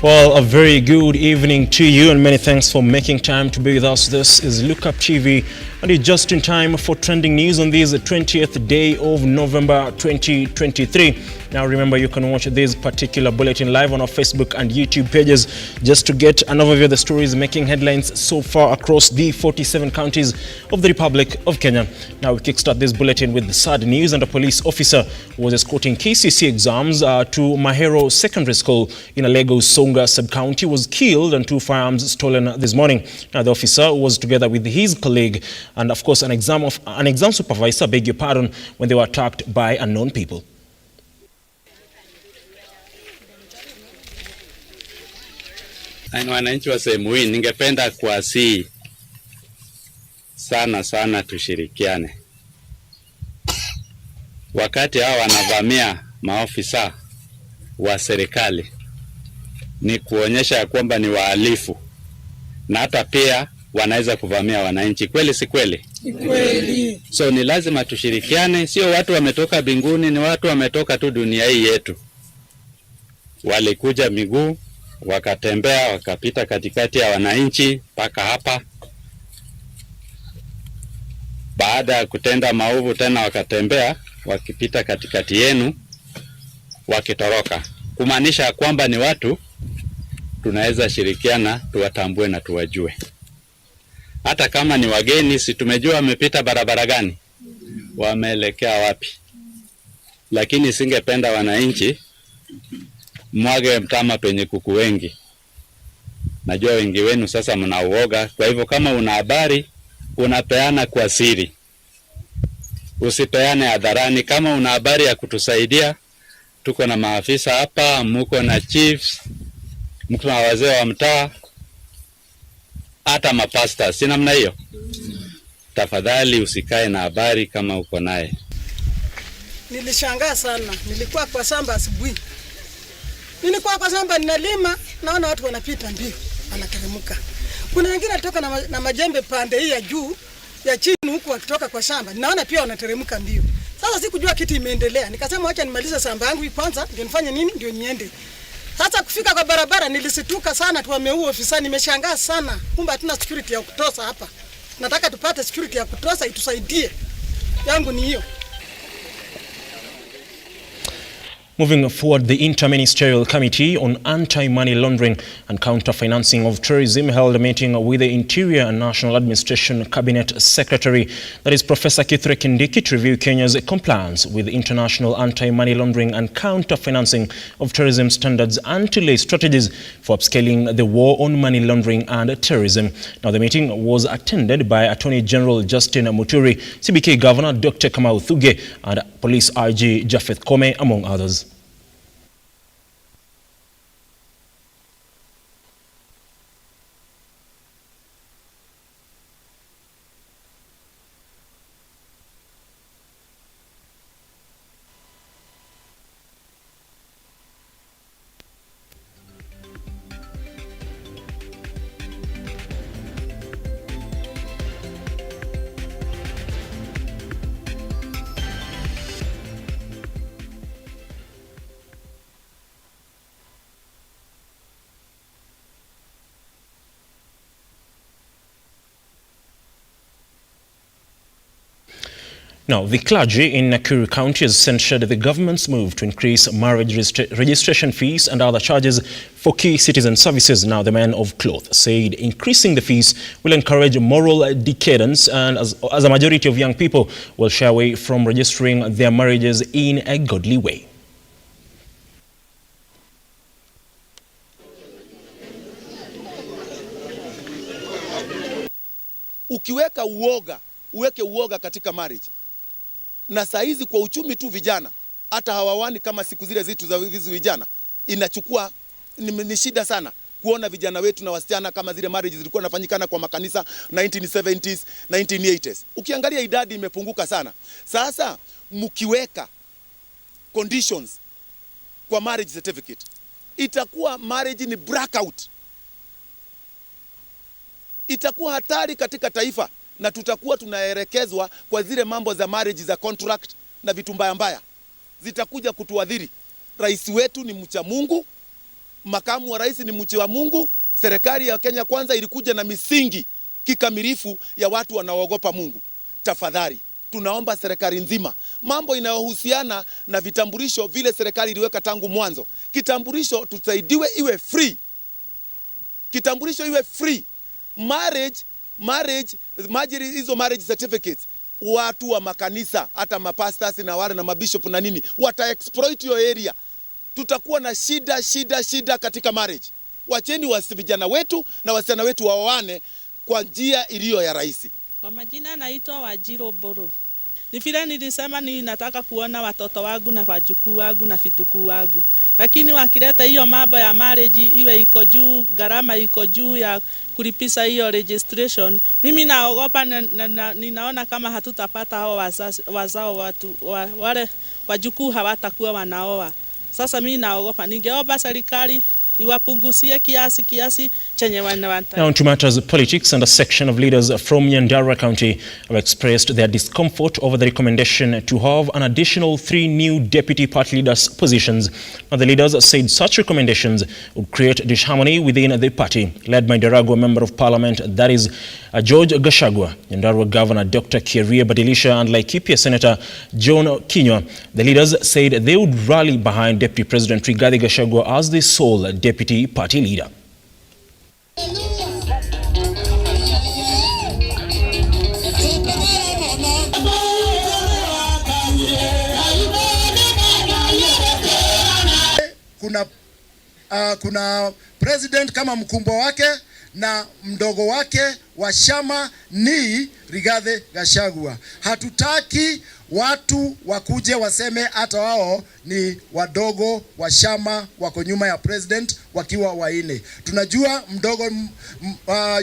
Well, a very good evening to you and many thanks for making time to be with us. This is Lookuptv and it's just in time for trending news on this 20th day of November 2023. Now remember, you can watch this particular bulletin live on our Facebook and YouTube pages just to get an overview of the stories making headlines so far across the 47 counties of the Republic of Kenya. Now we kickstart this bulletin with the sad news, and a police officer who was escorting Kcse exams to Mahero Secondary School in Alego, sub-county was killed and 2 firearms stolen this morning. Now the officer was together with his colleague and of course an exam supervisor, beg your pardon, when they were attacked by unknown people. Wananchi wa sehemu hii, ningependa kuwasihi sana tushirikiane. Wakati hao wanavamia maofisa wa serikali ni kuonyesha kwamba ni wahalifu, na hata pia wanaweza kuvamia wananchi. Kweli si kweli? Kweli. So ni lazima tushirikiane, sio watu wametoka binguni, ni watu wametoka tu dunia hii yetu. Walikuja miguu, wakatembea, wakapita katikati ya wananchi mpaka hapa. Baada ya kutenda maovu tena wakatembea, wakipita katikati yenu, wakitoroka. Kumaanisha kwamba ni watu tunaweza shirikiana, tuwatambue na tuwajue. Hata kama ni wageni, si tumejua wamepita barabara gani, wameelekea wapi. Lakini singependa wananchi mwage mtama penye kuku wengi. Najua wengi wenu sasa mnauoga, kwa hivyo kama una habari unapeana kwa siri, usipeane hadharani. Kama una habari ya kutusaidia, tuko na maafisa hapa, mko na chiefs, mko na wazee wa mtaa, hata mapasta, si namna hiyo? Tafadhali usikae na habari kama uko naye. Nilishangaa sana, nilikuwa kwa shamba asubuhi. Nilikuwa kwa shamba ninalima, naona watu wanapita mbio, wanateremka. Kuna wengine walitoka na majembe pande hii ya juu, ya chini huku wakitoka kwa shamba. Naona pia wanateremka mbio. Sasa sikujua kitu imeendelea. Nikasema acha nimalize shamba yangu kwanza, ndio nifanye nini, ndio niende. Sasa kufika kwa barabara nilisituka sana, tu wameua ofisa. Nimeshangaa sana. Kumbe hatuna security ya kutosha hapa. Nataka tupate security ya kutosha itusaidie. Yangu ni hiyo. Moving forward, the Inter-Ministerial Committee on Anti-Money Laundering and Counter-Financing of Terrorism held a meeting with the Interior and National Administration Cabinet Secretary, that is Professor Kcse, to review Kenya's compliance with international anti-money laundering and counter-financing of terrorism standards and to lay strategies for upscaling the war on money laundering and terrorism. Now, the meeting was attended by Attorney General Justin Muturi, CBK Governor Dr. Kamau Thuge, and Police IG Japheth Koome, among others. Now, the clergy in Nakuru County has censured the government's move to increase marriage registration fees and other charges for key citizen services. Now, the man of cloth said increasing the fees will encourage moral decadence, and as a majority of young people will shy away from registering their marriages in a godly way. Ukiweka uoga, uweke uoga katika marriage. Na saizi kwa uchumi tu vijana, hata hawawani kama siku zile zitu za vizu vijana, inachukua ni shida sana kuona vijana wetu na wasichana kama zile marriages zilikuwa nafanyikana kwa makanisa 1970s, 1980s. Ukiangalia idadi imepunguka sana. Sasa mkiweka conditions kwa marriage certificate, itakuwa marriage ni blackout. Itakuwa hatari katika taifa. Na tutakuwa tunaelekezwa kwa zile mambo za marriage za contract na vitu mbaya mbaya. Zitakuja kutuadhiri. Rais wetu ni mcha Mungu, Makamu wa rais ni mche wa Mungu. Serikali ya Kenya Kwanza ilikuja na misingi kikamilifu ya watu wanaoogopa Mungu. Tafadhali tunaomba serikali nzima, mambo inayohusiana na vitambulisho vile serikali iliweka tangu mwanzo, kitambulisho tusaidiwe iwe free. Kitambulisho iwe free. Marriage hizo marriage certificates, watu wa makanisa hata mapastors na wale na mabishop na nini wata exploit your area. Tutakuwa na shida katika marriage. Wacheni vijana wetu na wasichana wetu waoane kwa njia iliyo ya rahisi. Kwa majina naitwa Wajiro Boro. Ni vile nilisema nataka kuona watoto wangu na wajukuu wangu na vitukuu wangu. Lakini wakileta hiyo mambo ya marriage iwe iko juu, gharama iko juu ya kulipisa hiyo registration, mimi naogopa ninaona kama hatutapata hao wazao watu wale wajukuu hawatakuwa wanaoa. Sasa mimi naogopa, ningeomba serikali iwapunguzie kiasi chenye wanataka. Now to matters of politics, and a section of leaders from Nyandarua County have expressed their discomfort over the recommendation to have an additional 3 new deputy party leaders positions. Now the leaders said such recommendations would create disharmony within the party. Led by Nyandarua Member of Parliament, that is George Gachagua, Nyandarua Governor Dr. Kcse Badilisha, and Laikipia Senator John Kinyua, the leaders said they would rally behind Deputy President Rigathi Gachagua as the sole deputy party leader. Kuna president kama mkumbwa wake na mdogo wake wa chama ni Rigathi Gachagua. Hatutaki watu wakuje waseme hata wao ni wadogo wa chama wako nyuma ya president wakiwa waine. Tunajua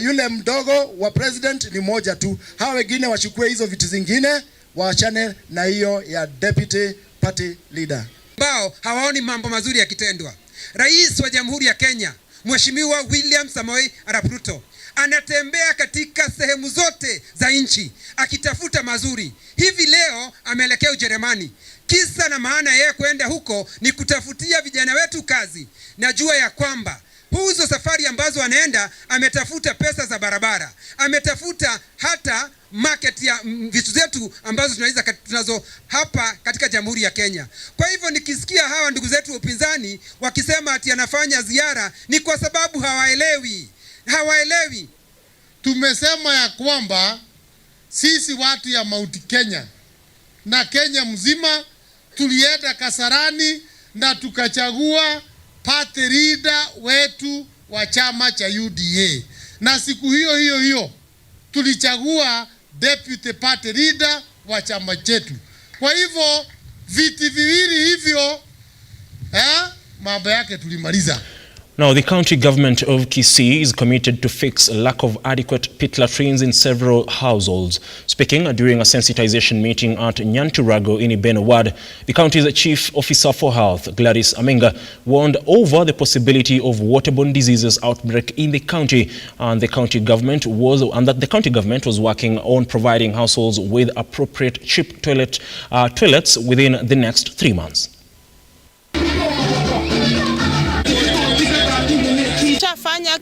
yule mdogo wa president ni moja tu. Hao wengine wachukue hizo vitu zingine, waachane na hiyo ya deputy party leader. Bao hawaoni mambo mazuri yakitendwa. Rais wa Jamhuri ya Kenya, Mheshimiwa William Samoei Arap Ruto, anatembea katika sehemu zote za nchi akitafuta mazuri. Hivi leo ameelekea Ujerumani. Kisa na maana yeye kwenda huko ni kutafutia vijana wetu kazi. Najua ya kwamba hizo safari ambazo anaenda, ametafuta pesa za barabara, ametafuta hata market ya vitu zetu ambazo tunazo hapa katika Jamhuri ya Kenya. Kwa hivyo nikisikia hawa ndugu zetu wa upinzani wakisema ati anafanya ziara, ni kwa sababu hawaelewi. Tumesema ya kwamba sisi watu ya Mount Kenya na Kenya mzima tulienda Kasarani na tukachagua party leader wetu wa chama cha UDA, na siku hiyo tulichagua deputy party leader wa chama chetu. Kwa hivyo viti viwili hivyo mambo yake tulimaliza. Now, the county government of Kcse is committed to fix a lack of adequate pit latrines in several households. Speaking during a sensitization meeting at Nyanturago in Ibeno Ward, the county's chief officer for health, Gladys Amenga, warned over the possibility of waterborne diseases outbreak in the county, and that the county government was working on providing households with appropriate cheap toilets within the next 3 months.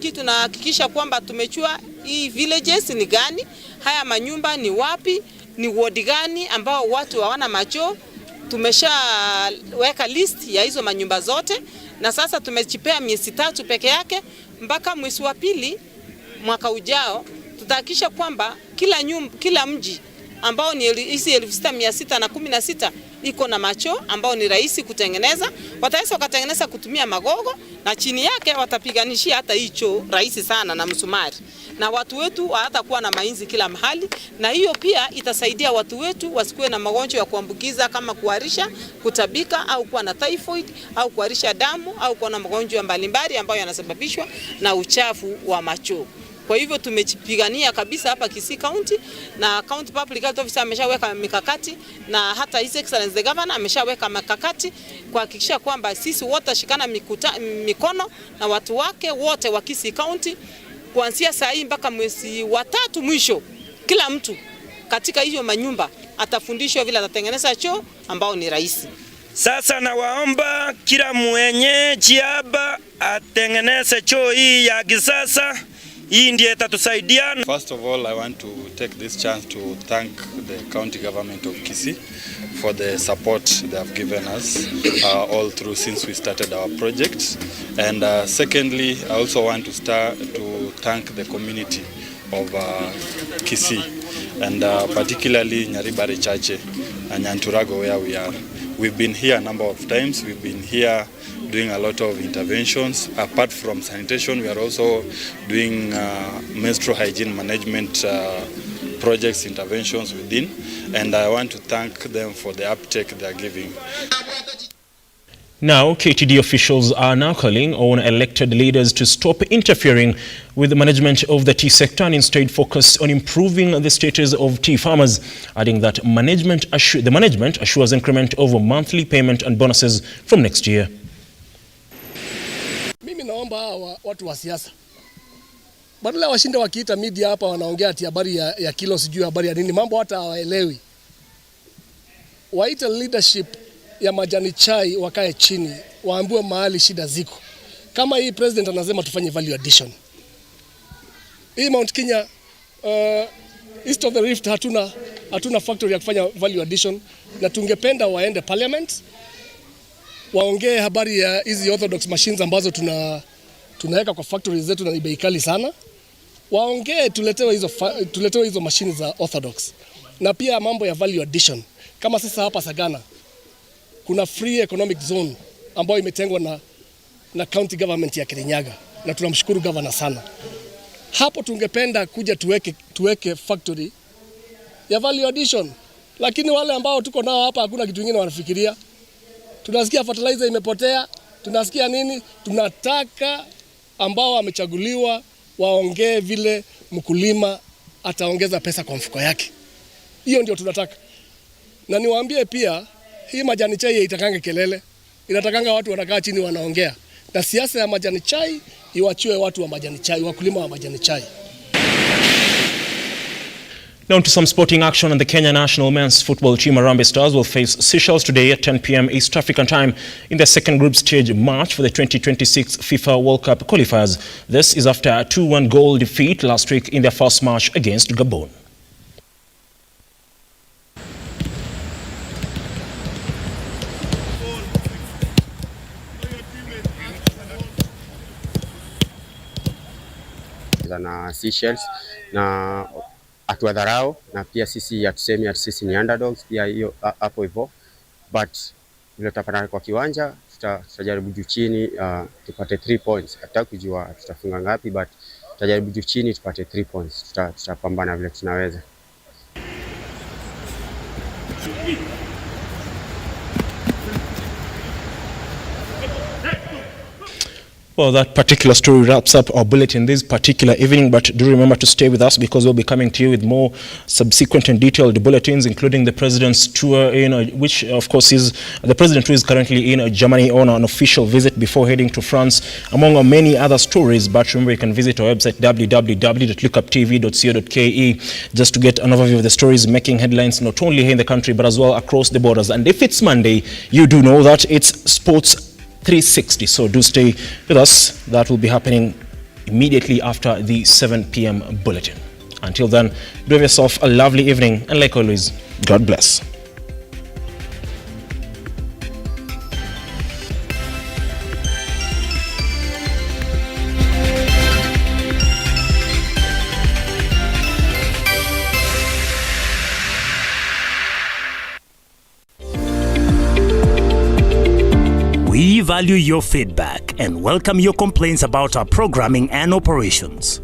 Kitu na hakikisha kwamba tumechua hii villages ni gani, haya manyumba ni wapi, ni ward gani ambao watu hawana macho. Tumeshaweka list ya hizo manyumba zote, na sasa tumechipea miezi 3 peke yake mpaka mwezi wa pili mwaka ujao. Tutahakikisha kwamba kila mji ambao ni hizi 6616 iko na macho ambao ni rahisi kutengeneza. Wataweza wakatengeneza kutumia magogo, na chini yake watapiganishia hata hicho rahisi sana na msumari, na watu wetu hatakuwa na mainzi kila mahali. Na hiyo pia itasaidia watu wetu wasikuwe na magonjwa ya kuambukiza kama kuharisha, kutabika, au kuwa na typhoid, au kuharisha damu, au kuwa na magonjwa mbalimbali ambayo yanasababishwa na uchafu wa macho. Kwa hivyo tumejipigania kabisa hapa Kcse County, na County Public Health Officer ameshaweka mikakati, na hata His Excellency the Governor ameshaweka mikakati kuhakikisha kwamba sisi wote shikana mikono na watu wake wote wa Kcse County kuanzia saa hii mpaka mwezi wa 3 mwisho. Kila mtu katika hiyo manyumba atafundishwa vile atatengeneza choo ambao ni rahisi. Sasa nawaomba kila mwenyeji hapa atengeneze choo hii ya kisasa. Hii ndiye itatusaidia. First of all, I want to take this chance to thank the county government of Kcse for the support they have given us all through since we started our project. And secondly, I also want to thank the community of Kcse and particularly Nyaribari Kcse and Nyanturago where we are. We've been here a number of times. We've been here doing a lot of interventions. Apart from sanitation, we are also doing menstrual hygiene management projects, interventions within. And I want to thank them for the uptake they are giving. Now, KTD officials are now calling on elected leaders to stop interfering with the management of the tea sector and instead focus on improving the status of tea farmers, adding that the management assures increment of monthly payment and bonuses from next year. Mimi naomba watu wa siasa badala washinde wakiita media hapa wanaongea ati habari ya kilo sijui habari ya nini, mambo hata hawaelewi. Waite leadership ya majani chai wakae chini, waambiwe mahali shida ziko. Kama hii president anasema tufanye value addition. Hii Mount Kenya East of the Rift hatuna factory ya kufanya value addition, na tungependa waende parliament waongee habari ya hizi orthodox machines ambazo tunaweka kwa factories zetu na bei kali sana. Waongee tuletewe hizo machines za orthodox. Na pia mambo ya value addition. Kama sasa hapa Sagana kuna free economic zone ambayo imetengwa na county government ya Kirinyaga, na tunamshukuru governor sana. Hapo tungependa kuja tuweke factory ya value addition, lakini wale ambao tuko nao hapa hakuna kitu kingine wanafikiria. Tunasikia fertilizer imepotea, tunasikia nini? Tunataka ambao wamechaguliwa waongee vile mkulima ataongeza pesa kwa mfuko yake. Hiyo ndio tunataka. Na niwaambie pia hii majani chai haitakanga kelele, inatakanga watu wanakaa chini wanaongea. Na siasa ya majani chai iwachiwe watu wa majani chai, wakulima wa majani chai. Now to some sporting action, and the Kenya national men's football team Harambee Stars will face Seychelles today at 10 p.m. East African time in the second group stage match for the 2026 FIFA World Cup qualifiers. This is after a 2-1 goal defeat last week in their first match against Gabon. Na Seychelles na atuadharau, na pia sisi hatusemi ati sisi ni underdogs, pia hiyo hapo hivyo, but vile tutapata kwa kiwanja tutajaribu juu chini tupate 3 points. Hata kujua tutafunga ngapi, but tutajaribu juu chini tupate 3 points. Tutapambana vile tunaweza. Well, that particular story wraps up our bulletin this particular evening, but do remember to stay with us because we'll be coming to you with more subsequent and detailed bulletins, including the president's tour, which of course is the president who is currently in Germany on an official visit before heading to France, among many other stories. But remember, you can visit our website www.lookuptv.co.ke just to get an overview of the stories making headlines not only here in the country but as well across the borders. And if it's Monday, you do know that it's Sports 360, so do stay with us. That will be happening immediately after the 7 p.m. bulletin. Until then, do have yourself a lovely evening, and like always, God bless. We value your feedback and welcome your complaints about our programming and operations.